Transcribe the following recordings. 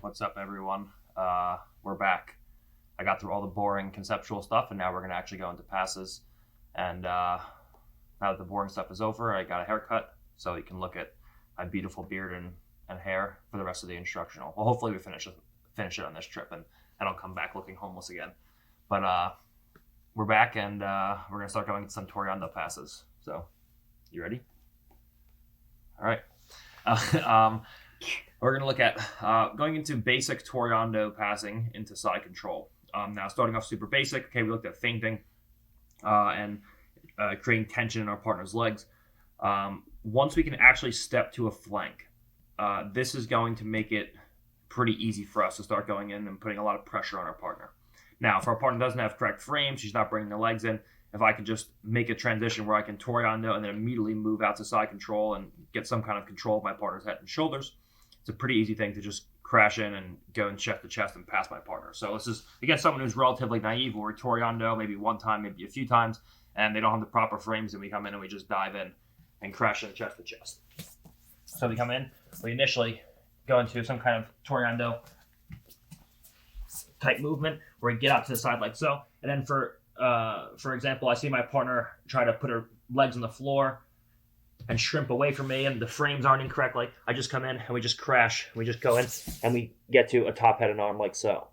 What's up, everyone? We're back. I got through all the boring conceptual stuff, and now we're going to actually go into passes. And now that the boring stuff is over, I got a haircut, so you can look at my beautiful beard and hair for the rest of the instructional. Well, hopefully we finish it on this trip, and I don't come back looking homeless again. But we're back, and we're going to start going into some Toriando passes. So, you ready? All right. We're going to look at going into basic Toriando passing into side control. Now, starting off super basic, okay, we looked at feinting and creating tension in our partner's legs. Once we can actually step to a flank, this is going to make it pretty easy for us to start going in and putting a lot of pressure on our partner. Now, if our partner doesn't have correct frame, she's not bringing the legs in, if I could just make a transition where I can Toriando and then immediately move out to side control and get some kind of control of my partner's head and shoulders, it's a pretty easy thing to just crash in and go and chest to chest and pass my partner. So this is, again, someone who's relatively naive, where we Toriando maybe one time, maybe a few times, and they don't have the proper frames, and we come in and we just dive in and crash in chest to chest. So we come in, we initially go into some kind of Toriando type movement where we get out to the side like so, and then for example, I see my partner try to put her legs on the floor and shrimp away from me, and the frames aren't in correctly. I just come in and we just crash. We just go in and we get to a top head and arm like so.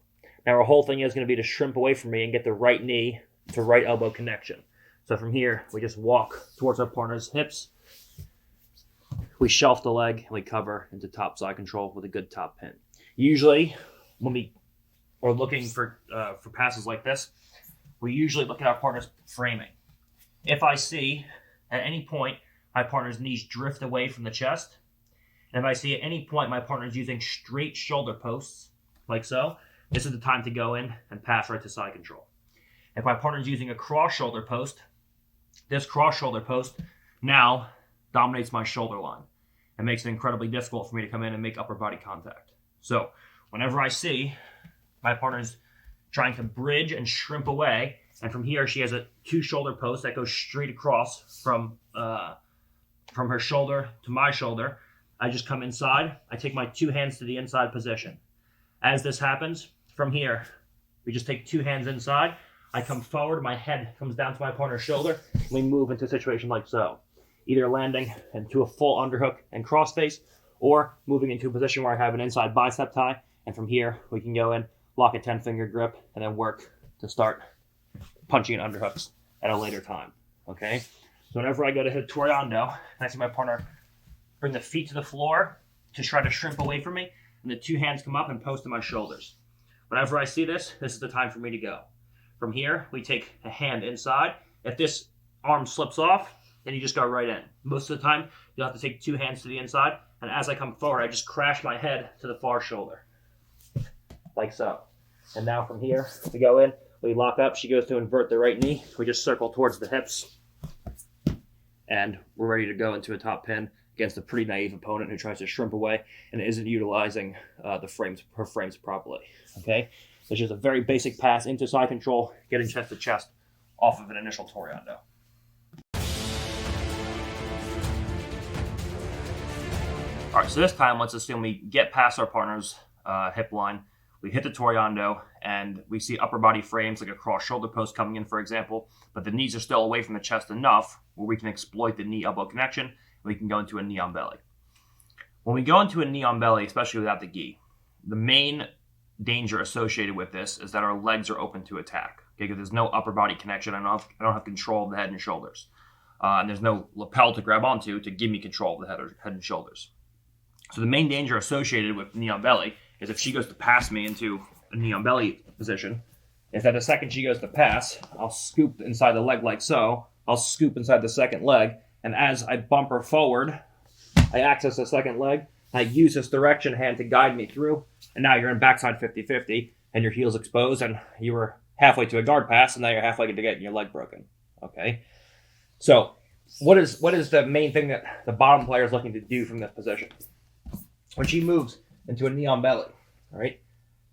Now our whole thing is going to be to shrimp away from me and get the right knee to right elbow connection. So from here, we just walk towards our partner's hips. We shelf the leg and we cover into top side control with a good top pin. Usually, when we are looking for passes like this, we usually look at our partner's framing. If I see at any point my partner's knees drift away from the chest, and if I see at any point my partner's using straight shoulder posts, like so, this is the time to go in and pass right to side control. If my partner's using a cross shoulder post, this cross shoulder post now dominates my shoulder line and makes it incredibly difficult for me to come in and make upper body contact. So whenever I see my partner's trying to bridge and shrimp away, and from here she has a two shoulder post that goes straight across from her shoulder to my shoulder, I just come inside. I take my two hands to the inside position. As this happens, from here, we just take two hands inside. I come forward, my head comes down to my partner's shoulder, and we move into a situation like so. Either landing into a full underhook and cross face, or moving into a position where I have an inside bicep tie, and from here, we can go in, lock a 10-finger grip, and then work to start punching in underhooks at a later time, okay? So whenever I go to hit Toriando, and I see my partner bring the feet to the floor to try to shrimp away from me, and the two hands come up and post to my shoulders. Whenever I see this is the time for me to go. From here, we take a hand inside. If this arm slips off, then you just go right in. Most of the time, you'll have to take two hands to the inside, and as I come forward, I just crash my head to the far shoulder, like so. And now from here, we go in, we lock up. She goes to invert the right knee. We just circle towards the hips, and we're ready to go into a top pin against a pretty naive opponent who tries to shrimp away and isn't utilizing her frames properly. Okay, it's just a very basic pass into side control, getting chest to chest off of an initial Toriando. All right, so this time, let's assume we get past our partner's hip line. We hit the Toriando, and we see upper body frames like a cross shoulder post coming in, for example, but the knees are still away from the chest enough where we can exploit the knee-elbow connection, and we can go into a knee on belly. When we go into a knee on belly, especially without the gi, the main danger associated with this is that our legs are open to attack, okay, because there's no upper body connection. I don't have control of the head and shoulders. And there's no lapel to grab onto to give me control of the head and shoulders. So the main danger associated with knee on belly is if she goes to pass me into a knee on belly position, is that the second she goes to pass, I'll scoop inside the leg like so, I'll scoop inside the second leg, and as I bump her forward, I access the second leg, I use this direction hand to guide me through, and now you're in backside 50-50, and your heel's exposed, and you were halfway to a guard pass, and now you're halfway to getting your leg broken, okay? So, what is the main thing that the bottom player is looking to do from this position? When she moves into a knee on belly, all right?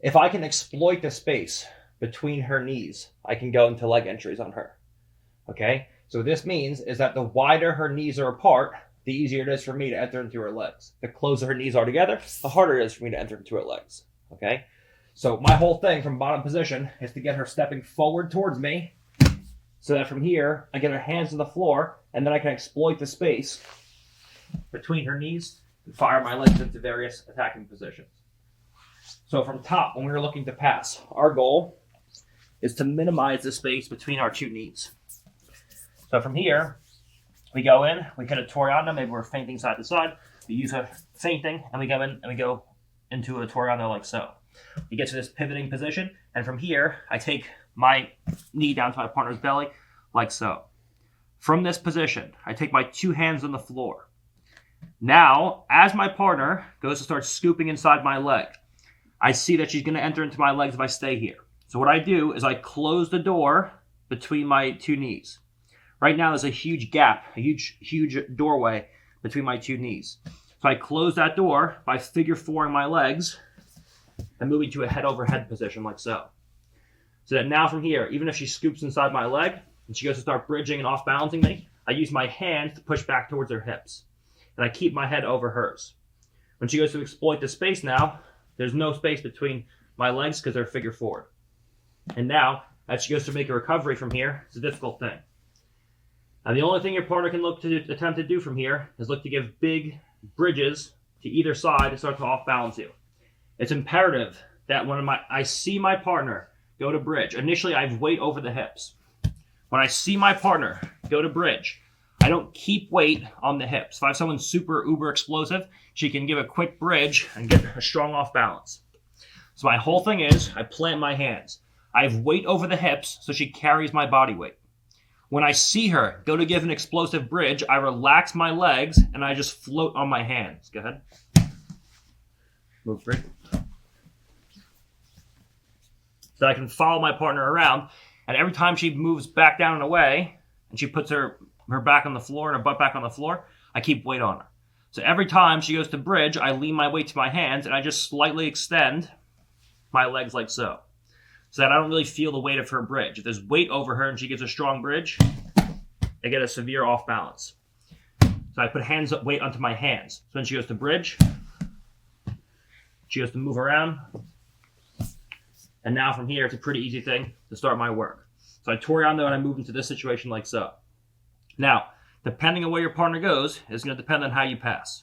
If I can exploit the space between her knees, I can go into leg entries on her, okay? So what this means is that the wider her knees are apart, the easier it is for me to enter into her legs. The closer her knees are together, the harder it is for me to enter into her legs, okay? So my whole thing from bottom position is to get her stepping forward towards me so that from here, I get her hands to the floor, and then I can exploit the space between her knees and fire my legs into various attacking positions. So from top, when we were looking to pass, our goal is to minimize the space between our two knees. So from here, we go in, we hit a Toriano, maybe we're feinting side to side, we use a feinting, and we go in and we go into a Toriano like so. We get to this pivoting position, and from here, I take my knee down to my partner's belly like so. From this position, I take my two hands on the floor. Now, as my partner goes to start scooping inside my leg, I see that she's going to enter into my legs if I stay here. So what I do is I close the door between my two knees. Right now, there's a huge gap, a huge doorway between my two knees. So I close that door by figure fouring my legs and moving to a head over head position like so. So that now from here, even if she scoops inside my leg and she goes to start bridging and off balancing me, I use my hands to push back towards her hips. And I keep my head over hers. When she goes to exploit the space now, there's no space between my legs because they're figure forward. And now, as she goes to make a recovery from here, it's a difficult thing. Now, the only thing your partner can look to attempt to do from here is look to give big bridges to either side to start to off balance you. It's imperative that when I see my partner go to bridge, initially I have weight over the hips. When I see my partner go to bridge, I don't keep weight on the hips. If I have someone super uber explosive, she can give a quick bridge and get a strong off balance. So my whole thing is I plant my hands. I have weight over the hips so she carries my body weight. When I see her go to give an explosive bridge, I relax my legs and I just float on my hands. Go ahead. Move bridge. So I can follow my partner around, and every time she moves back down and away, and she puts her back on the floor and her butt back on the floor, I keep weight on her. So every time she goes to bridge, I lean my weight to my hands, and I just slightly extend my legs like so. So that I don't really feel the weight of her bridge. If there's weight over her and she gives a strong bridge, I get a severe off balance. So I put weight onto my hands. So when she goes to bridge, she goes to move around. And now from here, it's a pretty easy thing to start my work. So I Toriano and I move into this situation like so. Now, depending on where your partner goes, is going to depend on how you pass.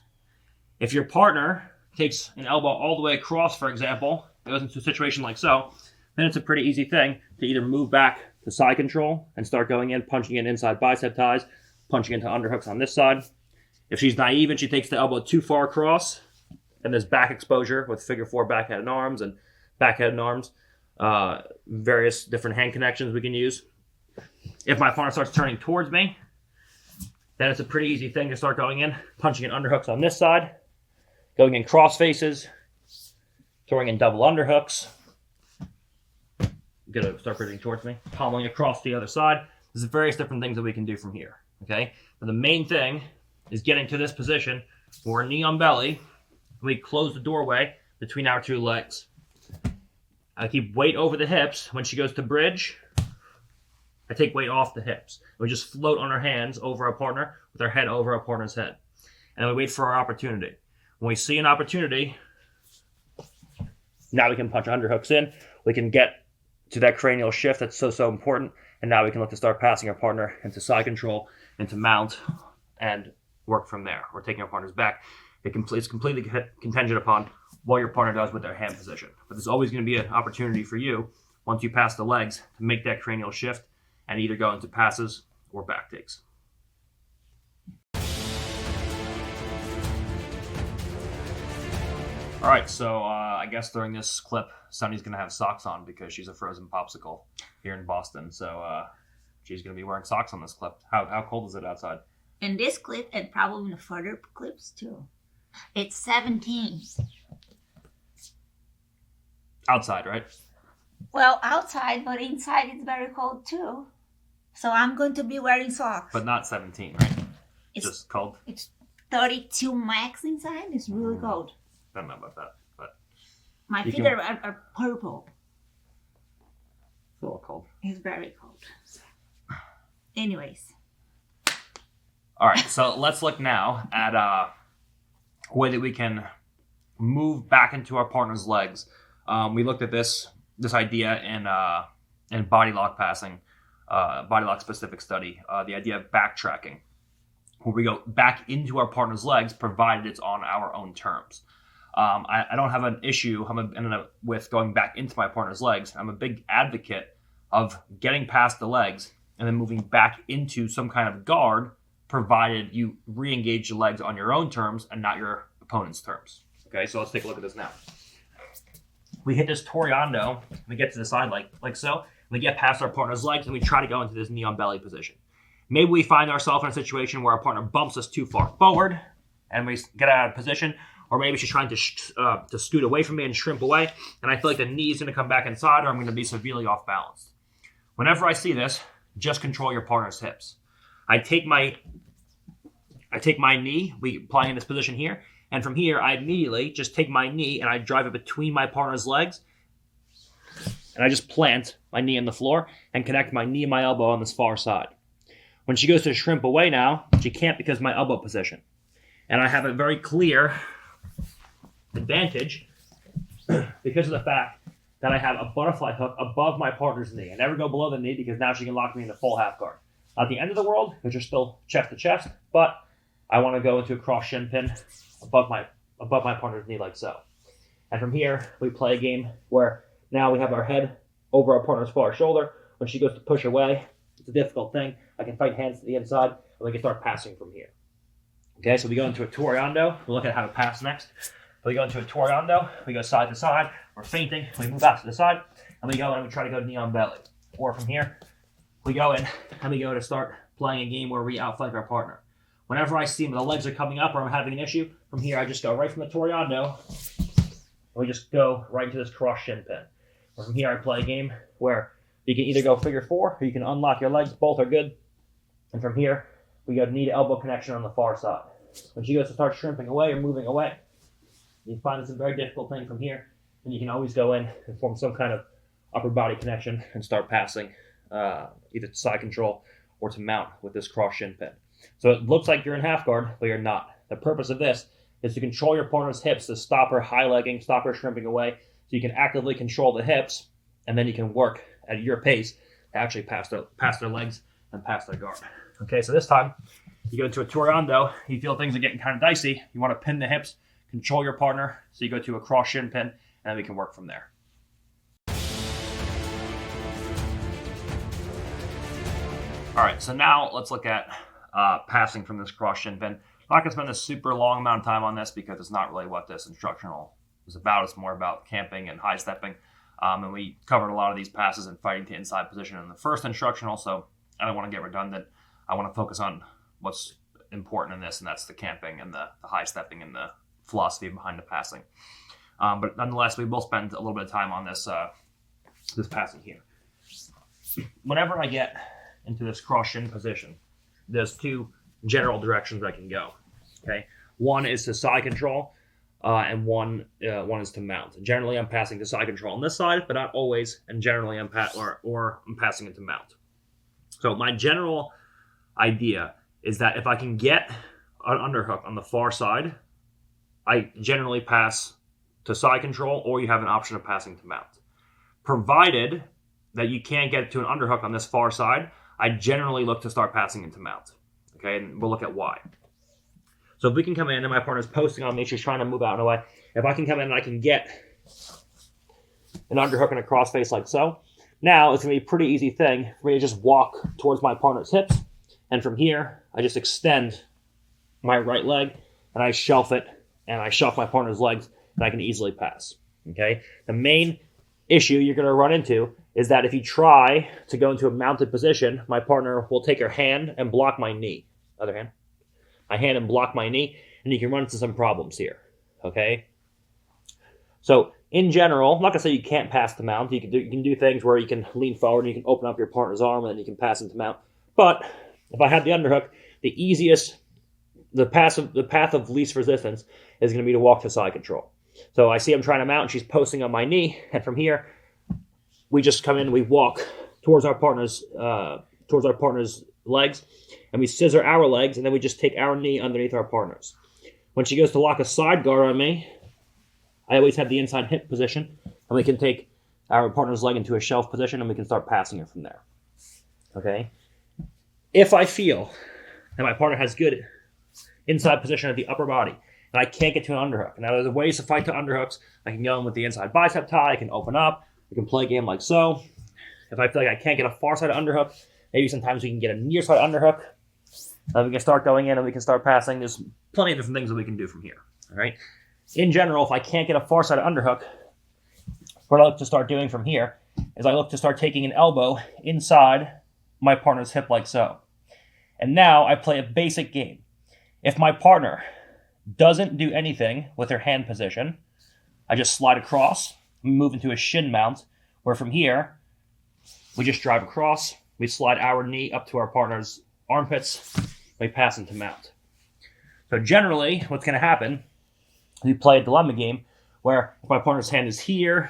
If your partner takes an elbow all the way across, for example, goes into a situation like so, then it's a pretty easy thing to either move back to side control and start going in, punching in inside bicep ties, punching into underhooks on this side. If she's naive and she takes the elbow too far across, then there's back exposure with figure four backhand arms and backhand arms, various different hand connections we can use. If my partner starts turning towards me, then it's a pretty easy thing to start going in, punching in underhooks on this side, going in cross faces, throwing in double underhooks. I'm gonna start bridging towards me, pommeling across the other side. There's various different things that we can do from here, okay? But the main thing is getting to this position where we're knee on belly, we close the doorway between our two legs. I keep weight over the hips. When she goes to bridge, I take weight off the hips. We just float on our hands over our partner with our head over our partner's head. And we wait for our opportunity. When we see an opportunity, now we can punch underhooks in. We can get to that cranial shift that's so important. And now we can look to start passing our partner into side control, into mount, and work from there. We're taking our partner's back. It's completely contingent upon what your partner does with their hand position. But there's always going to be an opportunity for you, once you pass the legs, to make that cranial shift and either go into passes or back takes. All right, so I guess during this clip, Sunny's going to have socks on because she's a frozen popsicle here in Boston. So she's going to be wearing socks on this clip. How cold is it outside? In this clip, and probably in the further clips too, it's 17. Outside, right? Well, outside, but inside it's very cold too. So I'm going to be wearing socks. But not 17, right? It's just cold? It's 32 max inside. It's really cold. I don't know about that, but... My feet are purple. It's a little cold. It's very cold. Anyways. All right, so let's look now at a way that we can move back into our partner's legs we looked at this idea in body lock passing, body lock specific study, the idea of backtracking, where we go back into our partner's legs, provided it's on our own terms. I don't have an issue with going back into my partner's legs. I'm a big advocate of getting past the legs and then moving back into some kind of guard, provided you re-engage the legs on your own terms and not your opponent's terms. Okay, so let's take a look at this now. We hit this Toriando, we get to the side like so, we get past our partner's legs, and we try to go into this knee on belly position. Maybe we find ourselves in a situation where our partner bumps us too far forward, and we get out of position, or maybe she's trying to scoot away from me and shrimp away, and I feel like the knee is going to come back inside, or I'm going to be severely off balance. Whenever I see this, just control your partner's hips. I take my knee, we apply in this position here, and from here I immediately just take my knee and I drive it between my partner's legs, and I just plant my knee in the floor and connect my knee and my elbow on this far side. When she goes to shrimp away now, she can't because of my elbow position. And I have a very clear advantage because of the fact that I have a butterfly hook above my partner's knee. I never go below the knee because now she can lock me in the full half guard. Not the end of the world, because you're still chest to chest, but I want to go into a cross shin pin above my partner's knee like so. And from here, we play a game where now we have our head over our partner's far shoulder. When she goes to push away, it's a difficult thing. I can fight hands to the inside, and we can start passing from here. Okay, so we go into a Toriando. We'll look at how to pass next. We go into a Toriando. We go side to side. We're feinting. We move out to the side, and we go and we try to go knee on belly. Or from here, we go in and we go to start playing a game where we outflank our partner. Whenever I see the legs are coming up or I'm having an issue, from here I just go right from the Toriando, and we just go right into this cross shin pin. Or from here I play a game where you can either go figure four or you can unlock your legs. Both are good. And from here, we go knee to elbow connection on the far side. When she goes to start shrimping away or moving away, you find it's a very difficult thing from here, and you can always go in and form some kind of upper body connection and start passing either to side control or to mount with this cross shin pin. So it looks like you're in half guard, but you're not. The purpose of this is to control your partner's hips to stop her high legging, stop her shrimping away, so you can actively control the hips, and then you can work at your pace to actually pass their legs and pass their guard. Okay, so this time, you go into a Toriando, you feel things are getting kind of dicey, you want to pin the hips, control your partner, so you go to a cross shin pin, and then we can work from there. All right, so now let's look at passing from this cross shin pin. I'm not going to spend a super long amount of time on this because it's not really what this instructional is about. It's more about camping and high stepping. And we covered a lot of these passes and fighting to inside position in the first instructional, so I don't want to get redundant. I want to focus on what's important in this, and that's the camping and the high stepping and the philosophy behind the passing. But nonetheless, we will spend a little bit of time on this passing here. Whenever I get into this cross shin position, there's two general directions I can go. Okay, one is to side control, and one is to mount. Generally, I'm passing to side control on this side, but not always. And generally, I'm passing it to mount. So my general idea is that if I can get an underhook on the far side, I generally pass to side control, or you have an option of passing to mount. Provided that you can't get to an underhook on this far side, I generally look to start passing into mount. Okay, and we'll look at why. So if we can come in and my partner's posting on me, she's trying to move out and away. If I can come in and I can get an underhook and a crossface like so, now it's going to be a pretty easy thing for me to just walk towards my partner's hips. And from here, I just extend my right leg and I shelf it, and I shelf my partner's legs, and I can easily pass. Okay. The main issue you're going to run into is that if you try to go into a mounted position, my partner will take her hand and block my knee. Other hand. My hand and block my knee, and you can run into some problems here. Okay. So in general, I'm not going to say you can't pass the mount. You can do things where you can lean forward and you can open up your partner's arm and then you can pass into mount. But if I have the underhook, the path of least resistance is going to be to walk to side control. So I see I'm trying to mount, and she's posting on my knee, and from here, we just come in and we walk towards our partner's legs, and we scissor our legs, and then we just take our knee underneath our partner's. When she goes to lock a side guard on me, I always have the inside hip position, And we can take our partner's leg into a shelf position and we can start passing it from there. Okay? If I feel that my partner has good inside position of the upper body and I can't get to an underhook, now there's ways to fight to underhooks. I can go in with the inside bicep tie, I can open up, we can play a game like so. If I feel like I can't get a far side underhook, maybe sometimes we can get a near side underhook. We can start going in and we can start passing. There's plenty of different things that we can do from here. All right. In general, if I can't get a far side underhook, what I look to start doing from here is I look to start taking an elbow inside my partner's hip like so. And now I play a basic game. If my partner doesn't do anything with her hand position, I just slide across, move into a shin mount, where from here, we just drive across, we slide our knee up to our partner's armpits, we pass into mount. So generally, what's going to happen, we play a dilemma game where if my partner's hand is here,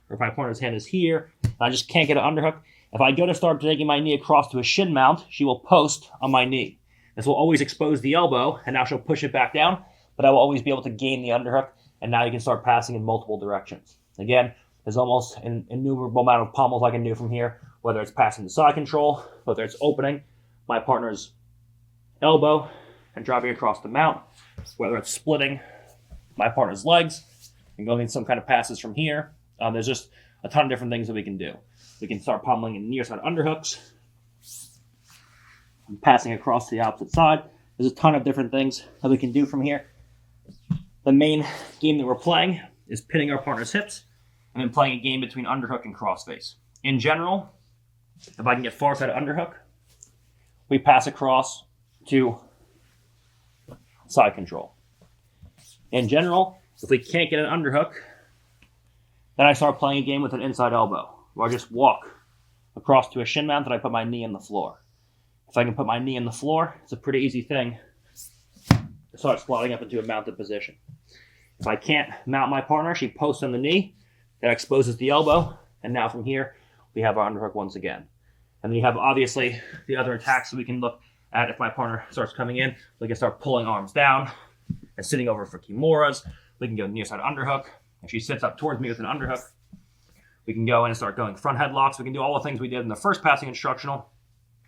or if my partner's hand is here, and I just can't get an underhook, if I go to start taking my knee across to a shin mount, she will post on my knee. This will always expose the elbow, and now she'll push it back down, but I will always be able to gain the underhook, and now you can start passing in multiple directions. Again, there's almost an innumerable amount of pommels I can do from here, whether it's passing the side control, whether it's opening my partner's elbow and driving across the mount, whether it's splitting my partner's legs and going in some kind of passes from here. There's just a ton of different things that we can do. We can start pommeling in near side underhooks, and passing across to the opposite side. There's a ton of different things that we can do from here. The main game that we're playing is pinning our partner's hips and then playing a game between underhook and crossface. In general, if I can get far side underhook, we pass across to side control. In general, if we can't get an underhook, then I start playing a game with an inside elbow, where I just walk across to a shin mount and I put my knee in the floor. If I can put my knee in the floor, it's a pretty easy thing to start sliding up into a mounted position. If I can't mount my partner, she posts on the knee, that exposes the elbow, and now from here, we have our underhook once again. And then you have, obviously, the other attacks that we can look at. If my partner starts coming in, we can start pulling arms down and sitting over for kimuras. We can go near side underhook. If she sits up towards me with an underhook, we can go in and start going front headlocks. We can do all the things we did in the first passing instructional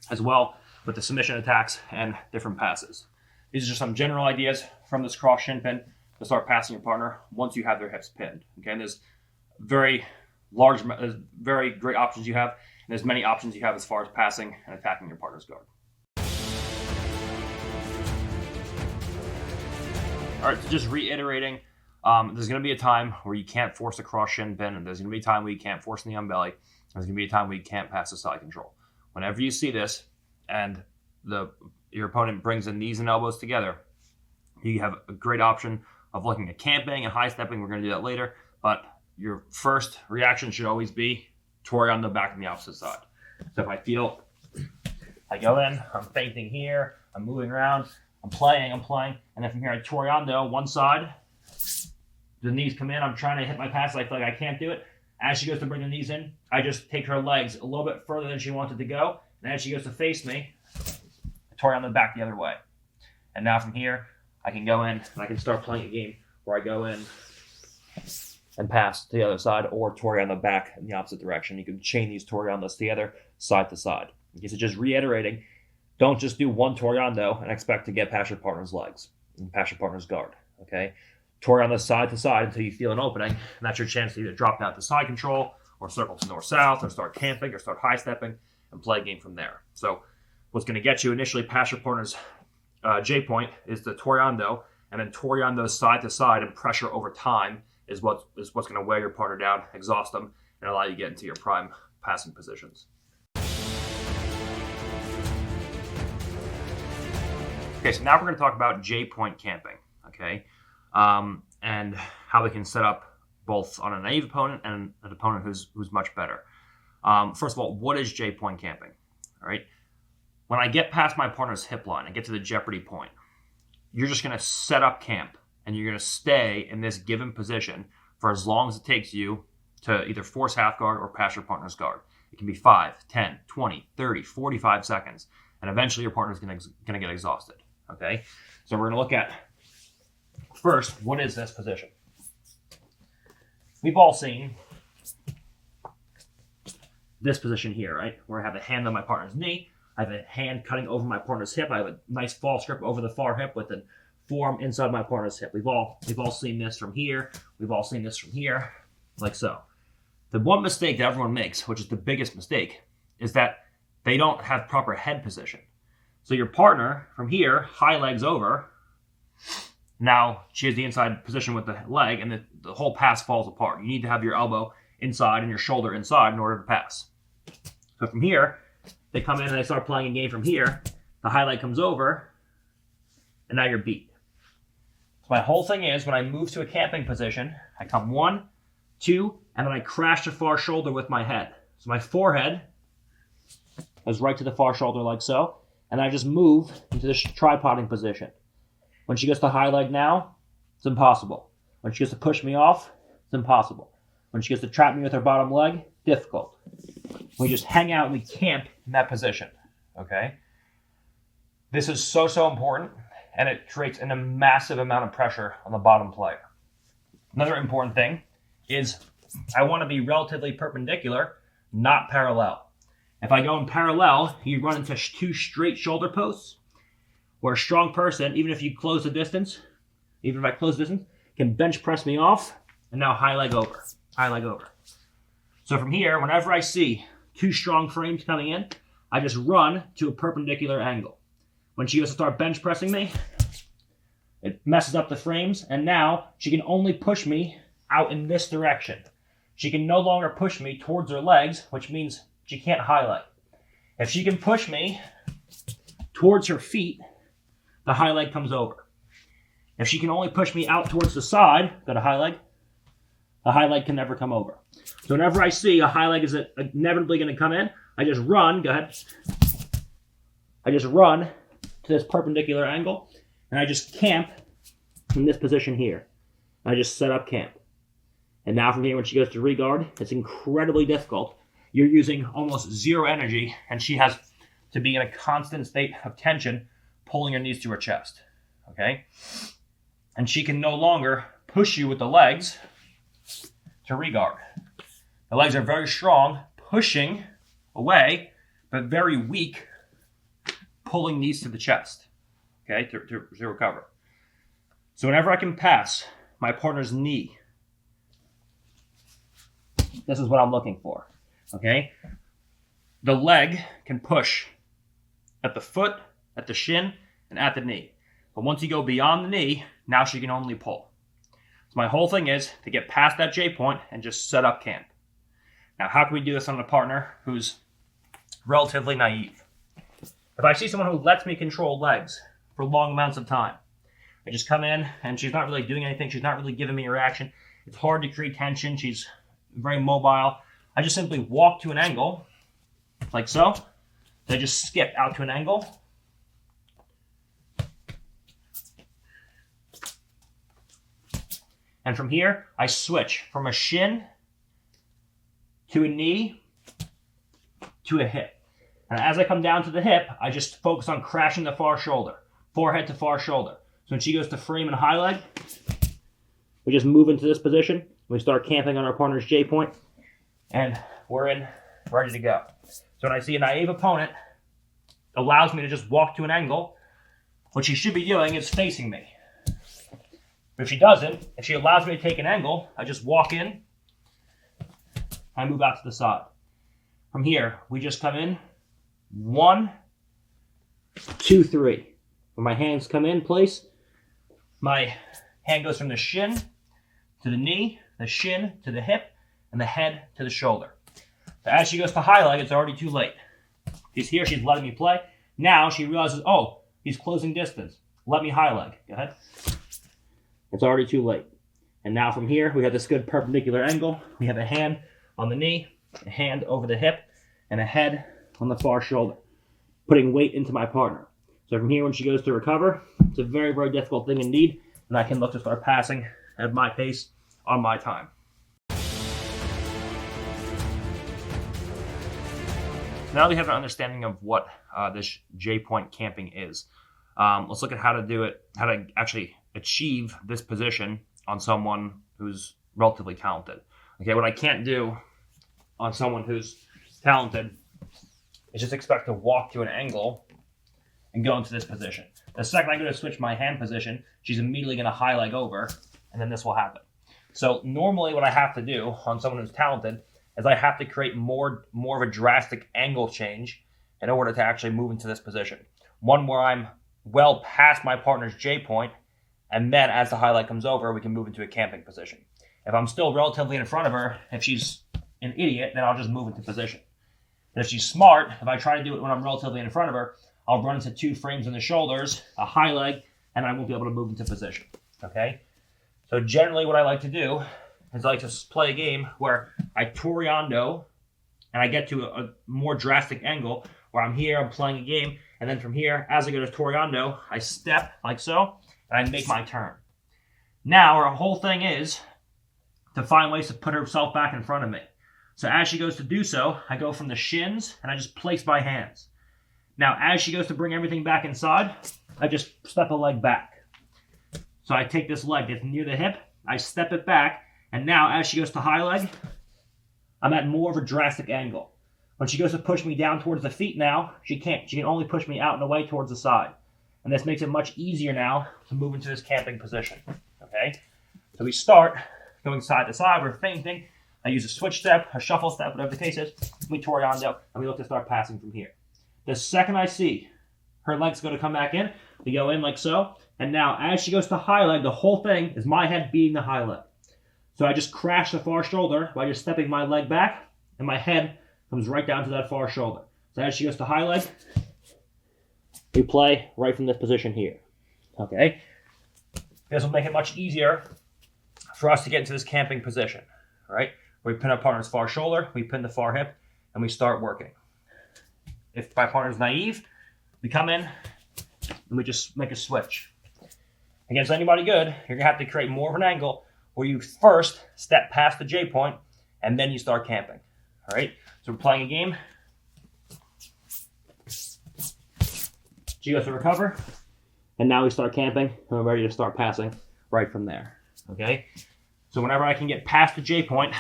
as well with the submission attacks and different passes. These are just some general ideas from this cross shin pin to start passing your partner once you have their hips pinned. Okay, and there's very great options you have. And there's many options you have as far as passing and attacking your partner's guard. All right, so just reiterating, there's going to be a time where you can't force a cross shin pin, and there's going to be a time where you can't force knee on belly. There's going to be a time where you can't pass the side control. Whenever you see this and your opponent brings the knees and elbows together, you have a great option of looking at camping and high stepping. We're going to do that later, but your first reaction should always be Toriando back on the opposite side. So if I feel I go in, I'm feinting here, I'm moving around, I'm playing, and then from here I Toriando one side, the knees come in, I'm trying to hit my pass, I feel like I can't do it. As she goes to bring the knees in, I just take her legs a little bit further than she wanted to go, and as she goes to face me, I Toriando back the other way. And now from here, I can go in and I can start playing a game where I go in and pass to the other side, or Toriando back in the opposite direction. You can chain these Toriandos together, side to side. Okay, so just reiterating, don't just do one Toriando and expect to get past your partner's legs and past your partner's guard. Okay, Toriando side to side until you feel an opening, and that's your chance to either drop down to side control, or circle to north-south, or start camping, or start high stepping, and play a game from there. So what's going to get you initially past your partner's J point is the Toriando, and then Toriando side to side and pressure over time is what's going to wear your partner down, exhaust them, and allow you to get into your prime passing positions. Okay, so now we're going to talk about J-point camping, okay, and how we can set up both on a naive opponent and an opponent who's much better. First of all, what is J-point camping? All right, when I get past my partner's hip line and get to the jeopardy point, you're just going to set up camp. And you're going to stay in this given position for as long as it takes you to either force half guard or pass your partner's guard. It can be 5, 10, 20, 30, 45 seconds. And eventually your partner's going to get exhausted. Okay? So we're going to look at, first, what is this position? We've all seen this position here, right? Where I have a hand on my partner's knee. I have a hand cutting over my partner's hip. I have a nice fall strip over the far hip with a forearm inside my partner's hip. We've all seen this from here. We've all seen this from here, like so. The one mistake that everyone makes, which is the biggest mistake, is that they don't have proper head position. So your partner from here, high legs over. Now she has the inside position with the leg, and the whole pass falls apart. You need to have your elbow inside and your shoulder inside in order to pass. So from here, they come in and they start playing a game from here. The high leg comes over, and now you're beat. So my whole thing is, when I move to a camping position, I come 1, 2, and then I crash the far shoulder with my head. So my forehead goes right to the far shoulder like so, and I just move into this tripoding position. When she gets to high leg now, it's impossible. When she gets to push me off, it's impossible. When she gets to trap me with her bottom leg, difficult. We just hang out and we camp in that position, okay? This is so important, and it creates a massive amount of pressure on the bottom player. Another important thing is I want to be relatively perpendicular, not parallel. If I go in parallel, you run into 2 straight shoulder posts, where a strong person, even if I close the distance, can bench press me off, and now high leg over. So from here, whenever I see 2 strong frames coming in, I just run to a perpendicular angle. When she goes to start bench pressing me, it messes up the frames, and now she can only push me out in this direction. She can no longer push me towards her legs, which means she can't high leg. If she can push me towards her feet, the high leg comes over. If she can only push me out towards the side, got a high leg, the high leg can never come over. So whenever I see a high leg is inevitably going to come in, I just run, go ahead. I just run to this perpendicular angle, and I just camp in this position here. I just set up camp. And now from here, when she goes to regard, it's incredibly difficult. You're using almost zero energy, and she has to be in a constant state of tension, pulling her knees to her chest, okay? And she can no longer push you with the legs to regard. The legs are very strong, pushing away, but very weak, pulling knees to the chest, okay, to recover. So whenever I can pass my partner's knee, this is what I'm looking for, okay? The leg can push at the foot, at the shin, and at the knee. But once you go beyond the knee, now she can only pull. So my whole thing is to get past that J point and just set up camp. Now, how can we do this on a partner who's relatively naive? If I see someone who lets me control legs for long amounts of time, I just come in and she's not really doing anything. She's not really giving me a reaction. It's hard to create tension. She's very mobile. I just simply walk to an angle, like so. I just skip out to an angle. And from here, I switch from a shin to a knee to a hip. And as I come down to the hip, I just focus on crashing the far shoulder, forehead to far shoulder. So when she goes to frame and high leg, we just move into this position. We start camping on our partner's J point, and we're in, ready to go. So when I see a naive opponent, allows me to just walk to an angle, what she should be doing is facing me. But if she doesn't, if she allows me to take an angle, I just walk in, I move out to the side. From here, we just come in, 1, 2, 3. When my hands come in place, my hand goes from the shin to the knee, the shin to the hip, and the head to the shoulder. So as she goes to high leg, it's already too late. She's here, she's letting me play. Now she realizes, oh, he's closing distance. Let me high leg. Go ahead. It's already too late. And now from here, we have this good perpendicular angle. We have a hand on the knee, a hand over the hip, and a head on the far shoulder, putting weight into my partner. So from here, when she goes to recover, it's a very, very difficult thing indeed, and I can look to start passing at my pace on my time. Now that we have an understanding of what this J-point camping is, let's look at how to do it, how to actually achieve this position on someone who's relatively talented. Okay, what I can't do on someone who's talented is just expect to walk to an angle and go into this position. The second I go to switch my hand position, she's immediately going to high leg over, and then this will happen. So normally what I have to do on someone who's talented is I have to create more of a drastic angle change in order to actually move into this position. One where I'm well past my partner's J point, and then as the high leg comes over, we can move into a camping position. If I'm still relatively in front of her, if she's an idiot, then I'll just move into position. And if she's smart, if I try to do it when I'm relatively in front of her, I'll run into 2 frames in the shoulders, a high leg, and I won't be able to move into position. Okay? So generally what I like to do is I like to play a game where I toreando and I get to a more drastic angle where I'm here, I'm playing a game, and then from here, as I go to toreando, I step like so, and I make my turn. Now our whole thing is to find ways to put herself back in front of me. So as she goes to do so, I go from the shins and I just place my hands. Now as she goes to bring everything back inside, I just step a leg back. So I take this leg that's near the hip, I step it back, and now as she goes to high leg, I'm at more of a drastic angle. When she goes to push me down towards the feet now, she can't. She can only push me out and away towards the side. And this makes it much easier now to move into this camping position. Okay? So we start going side to side, we're feinting. I use a switch step, a shuffle step, whatever the case is. We toreando, and we look to start passing from here. The second I see her legs go to come back in, we go in like so. And now as she goes to high leg, the whole thing is my head beating the high leg. So I just crash the far shoulder by just stepping my leg back, and my head comes right down to that far shoulder. So as she goes to high leg, we play right from this position here. Okay? This will make it much easier for us to get into this camping position. All right? We pin our partner's far shoulder, we pin the far hip, and we start working. If my partner's naive, we come in and we just make a switch. Against anybody good, you're going to have to create more of an angle where you first step past the J point and then you start camping. All right? So we're playing a game. She goes to recover, and now we start camping, and we're ready to start passing right from there. Okay? So whenever I can get past the J point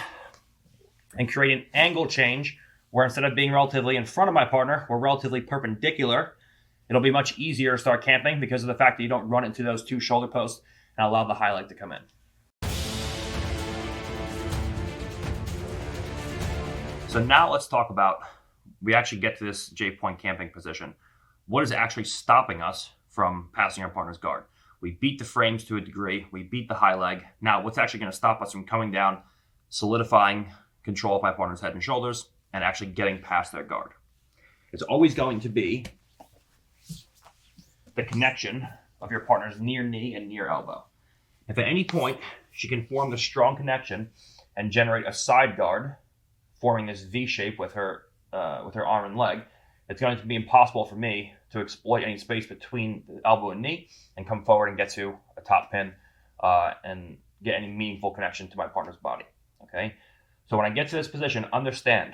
and create an angle change where instead of being relatively in front of my partner, we're relatively perpendicular, it'll be much easier to start camping because of the fact that you don't run into those 2 shoulder posts and allow the high leg to come in. So now let's talk about, we actually get to this J point camping position. What is actually stopping us from passing our partner's guard? We beat the frames to a degree. We beat the high leg. Now, what's actually going to stop us from coming down, solidifying control of my partner's head and shoulders, and actually getting past their guard? It's always going to be the connection of your partner's near knee and near elbow. If at any point she can form the strong connection and generate a side guard, forming this V shape with her arm and leg, it's going to be impossible for me to exploit any space between the elbow and knee and come forward and get to a top pin and get any meaningful connection to my partner's body. Okay? So when I get to this position, understand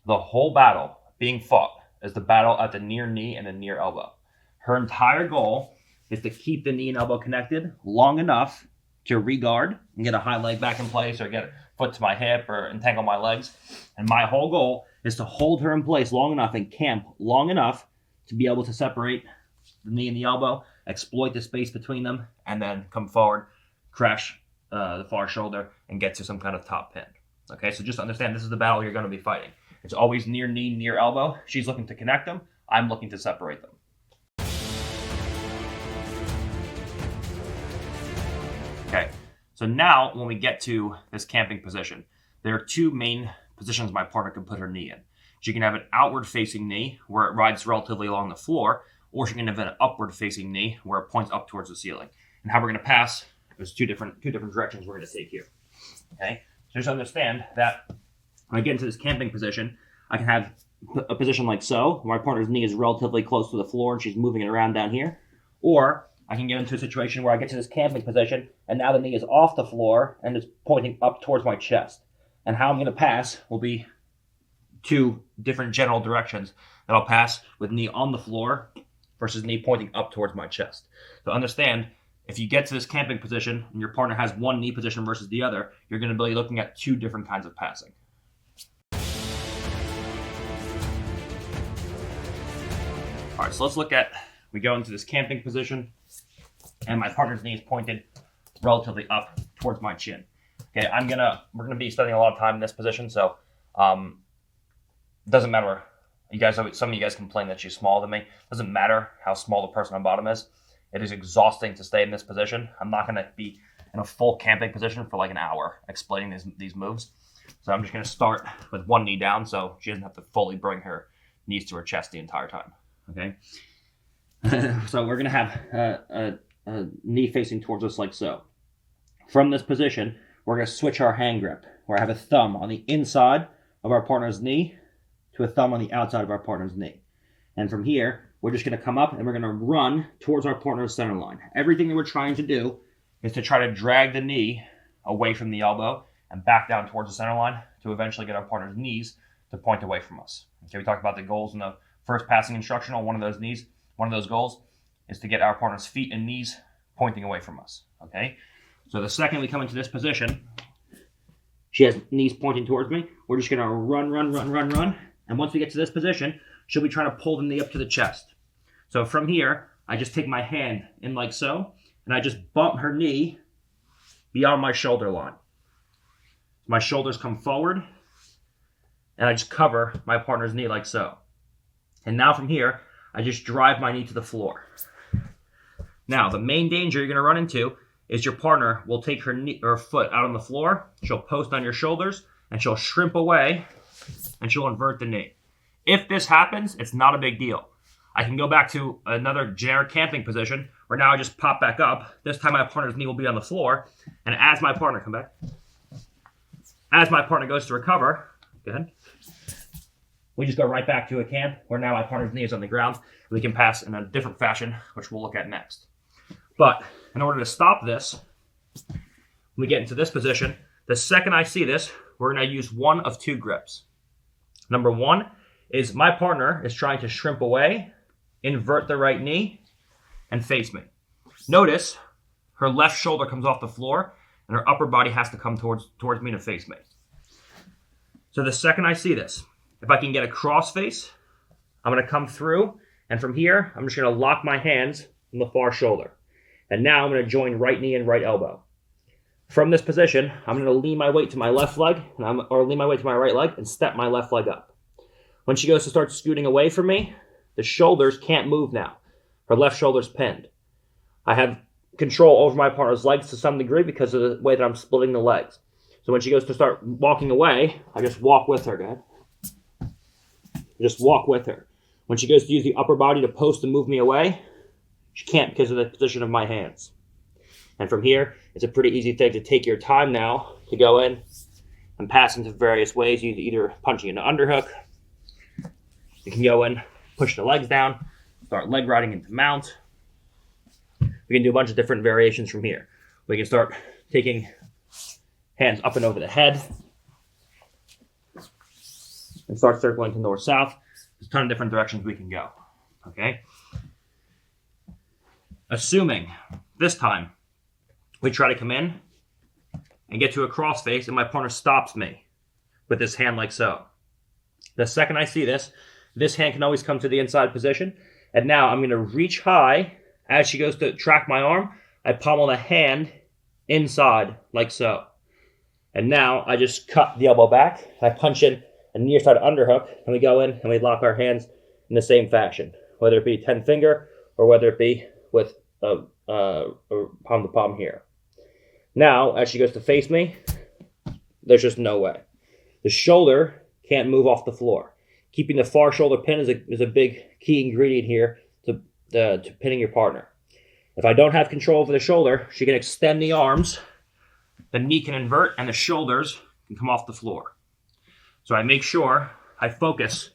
the whole battle being fought is the battle at the near knee and the near elbow. Her entire goal is to keep the knee and elbow connected long enough to re-guard and get a high leg back in place or get a foot to my hip or entangle my legs. And my whole goal is to hold her in place long enough and camp long enough to be able to separate the knee and the elbow, exploit the space between them, and then come forward, crash the far shoulder, and get to some kind of top pin. Okay, so just understand this is the battle you're going to be fighting. It's always near knee, near elbow. She's looking to connect them. I'm looking to separate them. Okay, so now when we get to this camping position, there are 2 main positions my partner can put her knee in. She can have an outward facing knee where it rides relatively along the floor, or she can have an upward facing knee where it points up towards the ceiling. And how we're going to pass, there's two different directions we're going to take here. Okay, so just understand that when I get into this camping position, I can have a position like so, where my partner's knee is relatively close to the floor and she's moving it around down here. Or I can get into a situation where I get to this camping position and now the knee is off the floor and is pointing up towards my chest. And how I'm going to pass will be 2 different general directions that I'll pass with knee on the floor versus knee pointing up towards my chest. So understand, if you get to this camping position and your partner has one knee position versus the other, you're going to be looking at 2 different kinds of passing. All right, so let's look at, we go into this camping position, and my partner's knee is pointed relatively up towards my chin. Okay, we're gonna be spending a lot of time in this position, so it doesn't matter. Some of you guys complain that she's smaller than me. It doesn't matter how small the person on bottom is. It is exhausting to stay in this position. I'm not gonna be in a full camping position for like an hour explaining these moves. So I'm just gonna start with one knee down so she doesn't have to fully bring her knees to her chest the entire time. Okay. So we're gonna have a knee facing towards us like so. From this position, we're gonna switch our hand grip, where I have a thumb on the inside of our partner's knee to a thumb on the outside of our partner's knee. And from here, we're just gonna come up and we're gonna run towards our partner's center line. Everything that we're trying to do is to try to drag the knee away from the elbow and back down towards the center line to eventually get our partner's knees to point away from us. Okay, we talked about the goals in the first passing instructional. One of those goals is to get our partner's feet and knees pointing away from us. Okay, so the second we come into this position, she has knees pointing towards me. We're just gonna run. And once we get to this position, she'll be trying to pull the knee up to the chest. So from here, I just take my hand in like so, and I just bump her knee beyond my shoulder line. My shoulders come forward, and I just cover my partner's knee like so. And now from here, I just drive my knee to the floor. Now, the main danger you're gonna run into is your partner will take her knee or foot out on the floor, she'll post on your shoulders, and she'll shrimp away, and she'll invert the knee. If this happens, it's not a big deal. I can go back to another generic camping position where now I just pop back up. This time my partner's knee will be on the floor, and as my partner goes to recover, go ahead. We just go right back to a camp where now my partner's knee is on the ground. We can pass in a different fashion, which we'll look at next. But in order to stop this, when we get into this position, the second I see this, we're going to use one of two grips. Number one is my partner is trying to shrimp away, invert the right knee, and face me. Notice her left shoulder comes off the floor, and her upper body has to come towards me to face me. So the second I see this, if I can get a cross face, I'm going to come through, and from here, I'm just going to lock my hands on the far shoulder. And now I'm going to join right knee and right elbow. From this position, I'm going to lean my weight to my left leg, or lean my weight to my right leg, and step my left leg up. When she goes to start scooting away from me, the shoulders can't move now. Her left shoulder's pinned. I have control over my partner's legs to some degree because of the way that I'm splitting the legs. So when she goes to start walking away, I just walk with her, go ahead. Just walk with her. When she goes to use the upper body to post and move me away, she can't because of the position of my hands. And from here, it's a pretty easy thing to take your time now to go in and pass into various ways. You either punching into underhook. You can go in, push the legs down, start leg riding into mount. We can do a bunch of different variations from here. We can start taking hands up and over the head and start circling to north-south. There's a ton of different directions we can go, okay? Assuming this time we try to come in and get to a cross face and my partner stops me with this hand like so. The second I see this hand can always come to the inside position. And now I'm going to reach high. As she goes to track my arm, I pommel the hand inside like so. And now I just cut the elbow back. I punch in a near side underhook, and we go in and we lock our hands in the same fashion, whether it be 10 finger or whether it be with a palm to palm here. Now, as she goes to face me, there's just no way. The shoulder can't move off the floor. Keeping the far shoulder pin is a big key ingredient here to pinning your partner. If I don't have control over the shoulder, she can extend the arms, the knee can invert, and the shoulders can come off the floor. So I make sure I focus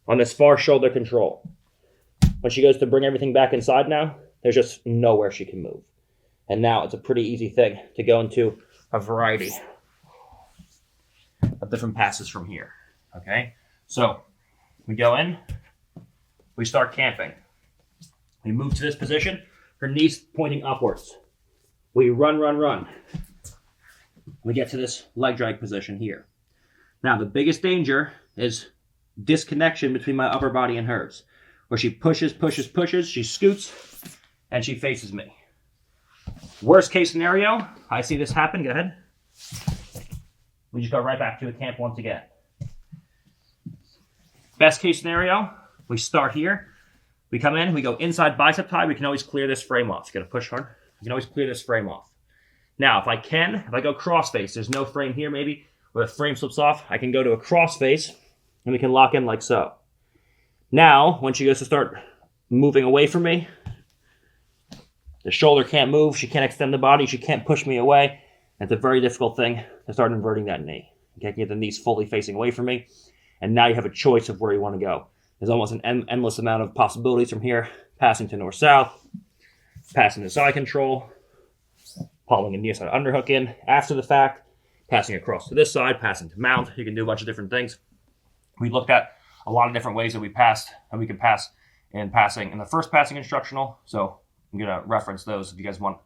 on this far shoulder control. When she goes to bring everything back inside now, there's just nowhere she can move. And now it's a pretty easy thing to go into a variety of different passes from here. Okay? So we go in, we start camping. We move to this position, her knees pointing upwards. We run. We get to this leg drag position here. Now the biggest danger is disconnection between my upper body and hers. where she pushes, she scoots, and she faces me. Worst case scenario, I see this happen, go ahead. We just go right back to a camp once again. Best case scenario, we start here. We come in, we go inside bicep tie. We can always clear this frame off. You gotta push hard. You can always clear this frame off. Now, if I go cross face, there's no frame here maybe, where the frame slips off, I can go to a cross face, and we can lock in like so. Now, when she goes to start moving away from me, the shoulder can't move, she can't extend the body, she can't push me away. It's a very difficult thing to start inverting that knee. Okay, get the knees fully facing away from me, and now you have a choice of where you want to go. There's almost an endless amount of possibilities from here, passing to north-south, passing to side control, pulling a near side underhook in after the fact, passing across to this side, passing to mount. You can do a bunch of different things. We looked at a lot of different ways that we passed, and we can pass in passing in the first passing instructional. So I'm going to reference those if you guys want,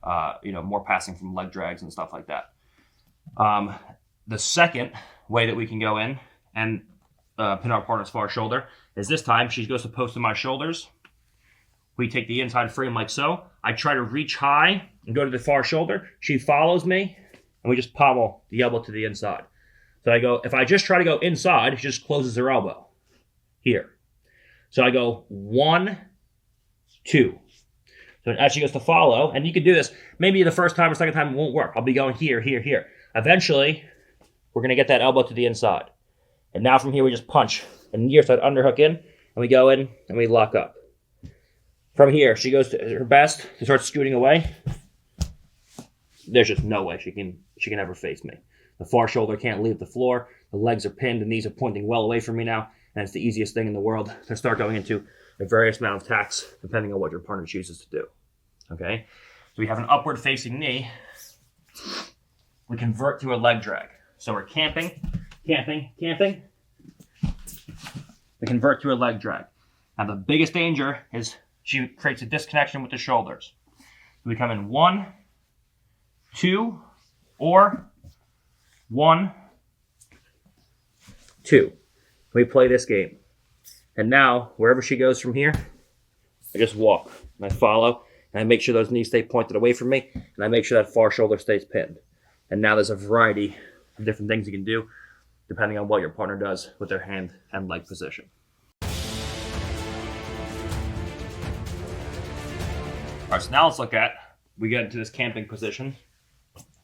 more passing from leg drags and stuff like that. The second way that we can go in and pin our partner's far shoulder is this time she goes to post to my shoulders. We take the inside frame like so. I try to reach high and go to the far shoulder. She follows me, and we just pommel the elbow to the inside. So if I just try to go inside, she just closes her elbow here. So I go 1, 2. So as she goes to follow, and you can do this, maybe the first time or second time it won't work. I'll be going here, here, here. Eventually, we're going to get that elbow to the inside. And now from here, we just punch a near side underhook in, and we go in, and we lock up. From here, she goes to her best to start scooting away. There's just no way she can ever face me. The far shoulder can't leave the floor. The legs are pinned. The knees are pointing well away from me now. And it's the easiest thing in the world to start going into a various amount of tacks, depending on what your partner chooses to do. Okay? So we have an upward facing knee. We convert to a leg drag. So we're camping. We convert to a leg drag. Now the biggest danger is she creates a disconnection with the shoulders. We come in 1, 2, or 1, 2. We play this game. And now, wherever she goes from here, I just walk and I follow and I make sure those knees stay pointed away from me and I make sure that far shoulder stays pinned. And now there's a variety of different things you can do depending on what your partner does with their hand and leg position. All right, so now let's look at, we get into this camping position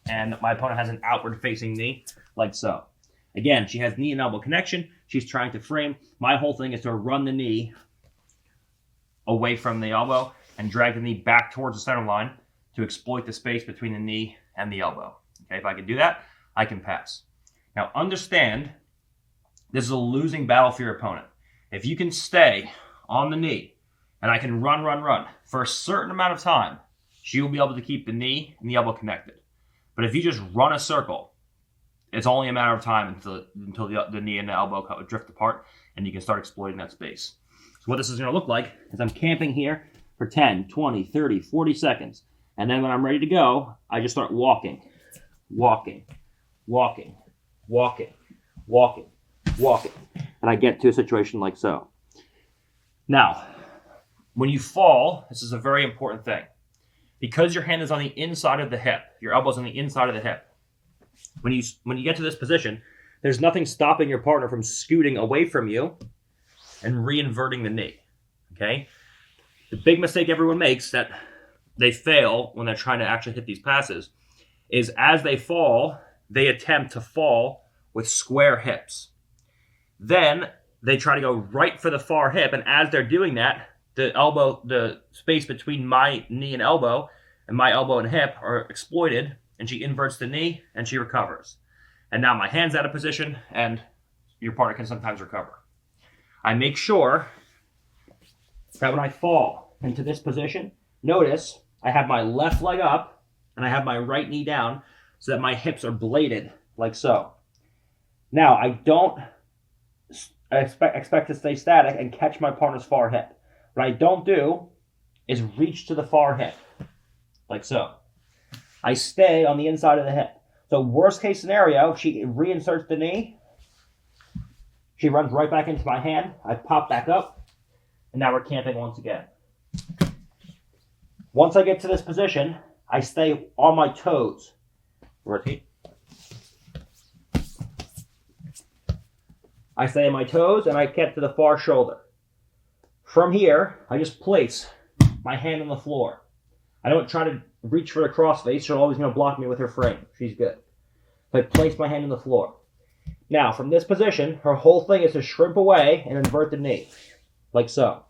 and my opponent has an outward facing knee like so. Again, she has knee and elbow connection. She's trying to frame. My whole thing is to run the knee away from the elbow and drag the knee back towards the center line to exploit the space between the knee and the elbow. Okay, if I can do that, I can pass. Now understand, this is a losing battle for your opponent. If you can stay on the knee and I can run for a certain amount of time, she will be able to keep the knee and the elbow connected. But if you just run a circle, it's only a matter of time until the knee and the elbow drift apart and you can start exploiting that space. So what this is going to look like is I'm camping here for 10, 20, 30, 40 seconds. And then when I'm ready to go, I just start walking. And I get to a situation like so. Now, when you fall, this is a very important thing. Because your hand is on the inside of the hip, your elbow's on the inside of the hip, when you get to this position, there's nothing stopping your partner from scooting away from you and re-inverting the knee, okay? The big mistake everyone makes that they fail when they're trying to actually hit these passes is as they fall, they attempt to fall with square hips. Then they try to go right for the far hip, and as they're doing that, the space between my knee and my elbow and hip are exploited, and she inverts the knee, and she recovers. And now my hand's out of position, and your partner can sometimes recover. I make sure that when I fall into this position, notice I have my left leg up, and I have my right knee down, so that my hips are bladed, like so. Now, I don't expect to stay static and catch my partner's far hip. What I don't do is reach to the far hip, like so. I stay on the inside of the hip. So worst case scenario, she reinserts the knee. She runs right back into my hand. I pop back up. And now we're camping once again. Once I get to this position, I stay on my toes. Repeat. I stay on my toes and I get to the far shoulder. From here, I just place my hand on the floor. I don't try to reach for the crossface. She's always going to block me with her frame. She's good. So I place my hand on the floor. Now, from this position, her whole thing is to shrimp away and invert the knee, like so.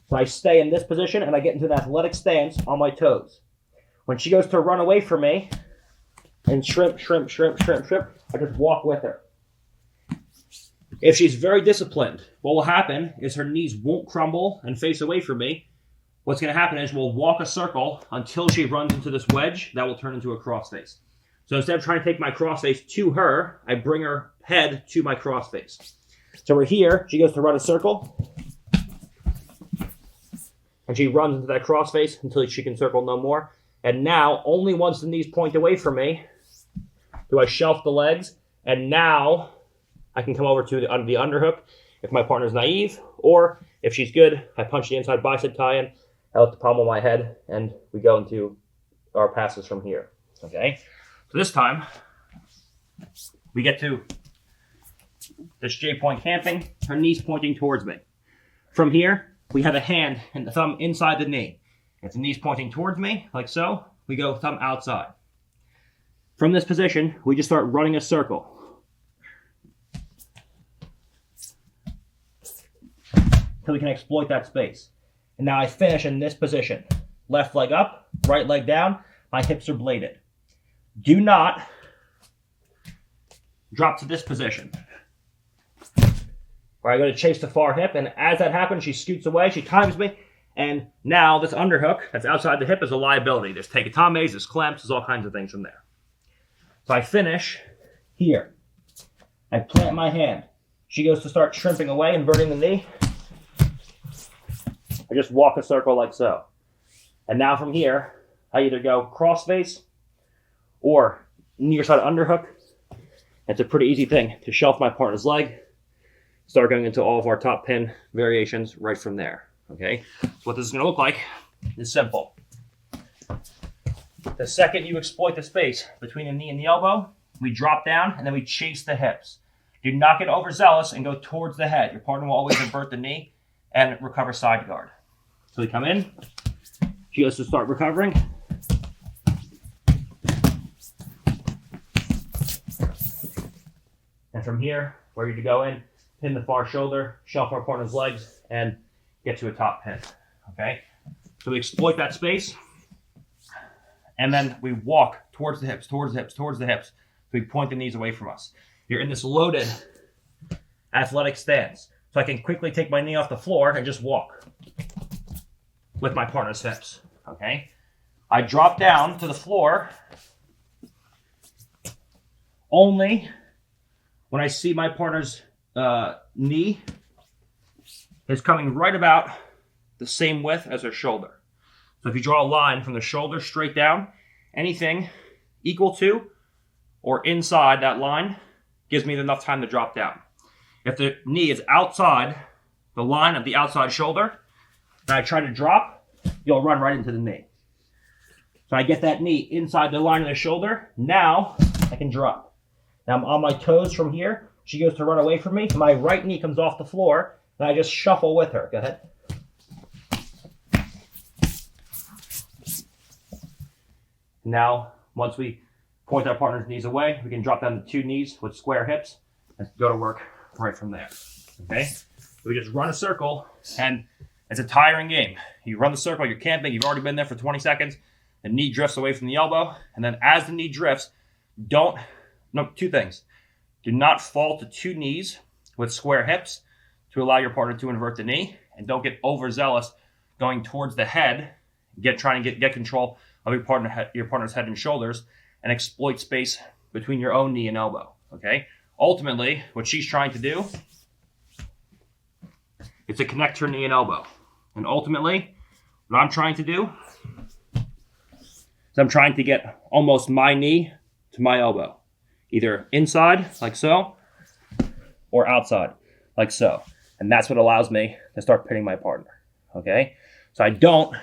So I stay in this position and I get into an athletic stance on my toes. When she goes to run away from me and shrimp, shrimp, shrimp, shrimp, shrimp, I just walk with her. If she's very disciplined, what will happen is her knees won't crumble and face away from me. What's going to happen is we'll walk a circle until she runs into this wedge that will turn into a crossface. So instead of trying to take my crossface to her, I bring her head to my crossface. So we're here, she goes to run a circle, and she runs into that crossface until she can circle no more. And now, only once the knees point away from me, do I shelf the legs, and now I can come over to the underhook if my partner's naive, or if she's good, I punch the inside bicep tie-in, I let the palm on my head, and we go into our passes from here. Okay? So this time, we get to this J-point camping, her knees pointing towards me. From here, we have a hand and the thumb inside the knee. If the knee's pointing towards me, like so, we go thumb outside. From this position, we just start running a circle. So we can exploit that space. And now I finish in this position. Left leg up, right leg down, my hips are bladed. Do not drop to this position, where I go to chase the far hip, and as that happens, she scoots away, she times me, and now this underhook that's outside the hip is a liability. There's takotames, there's clamps, there's all kinds of things from there. So I finish here. I plant my hand. She goes to start shrimping away, inverting the knee. I just walk a circle like so. And now from here, I either go crossface or near side underhook. It's a pretty easy thing to shelf my partner's leg. Start going into all of our top pin variations right from there. Okay, so what this is going to look like is simple. The second you exploit the space between the knee and the elbow, we drop down and then we chase the hips. Do not get overzealous and go towards the head. Your partner will always invert the knee and recover side guard. So we come in, she goes to start recovering. And from here, we're ready to go in, pin the far shoulder, shelf our partner's legs, and get to a top pin. Okay? So we exploit that space, and then we walk towards the hips, towards the hips, towards the hips. So we point the knees away from us. You're in this loaded athletic stance. So I can quickly take my knee off the floor and just walk with my partner's hips. Okay? I drop down to the floor only when I see my partner's knee is coming right about the same width as her shoulder. So if you draw a line from the shoulder straight down, anything equal to or inside that line gives me enough time to drop down. If the knee is outside the line of the outside shoulder, and I try to drop, you'll run right into the knee. So I get that knee inside the line of the shoulder. Now I can drop. Now I'm on my toes from here. She goes to run away from me. My right knee comes off the floor, and I just shuffle with her. Go ahead. Now, once we point our partner's knees away, we can drop down to two knees with square hips and go to work right from there. Okay? We just run a circle, and it's a tiring game. You run the circle, you're camping, you've already been there for 20 seconds, the knee drifts away from the elbow, and then as the knee drifts, two things. Do not fall to two knees with square hips to allow your partner to invert the knee, and don't get overzealous going towards the head, trying to get control of your partner's head and shoulders, and exploit space between your own knee and elbow. Okay? Ultimately, what she's trying to do is to connect her knee and elbow. And ultimately, what I'm trying to do is I'm trying to get almost my knee to my elbow. Either inside, like so, or outside, like so. And that's what allows me to start pinning my partner. Okay? So I don't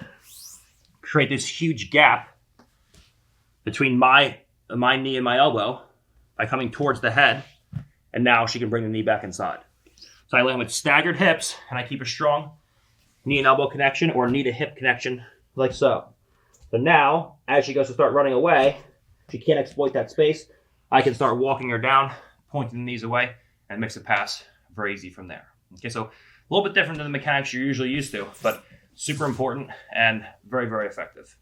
create this huge gap between my knee and my elbow by coming towards the head, and now she can bring the knee back inside. So I land with staggered hips, and I keep a strong knee and elbow connection or knee to hip connection, like so. So now, as she goes to start running away, she can't exploit that space. I can start walking her down, pointing the knees away, and mix a pass very easy from there. Okay, so a little bit different than the mechanics you're usually used to, but super important and very, very effective.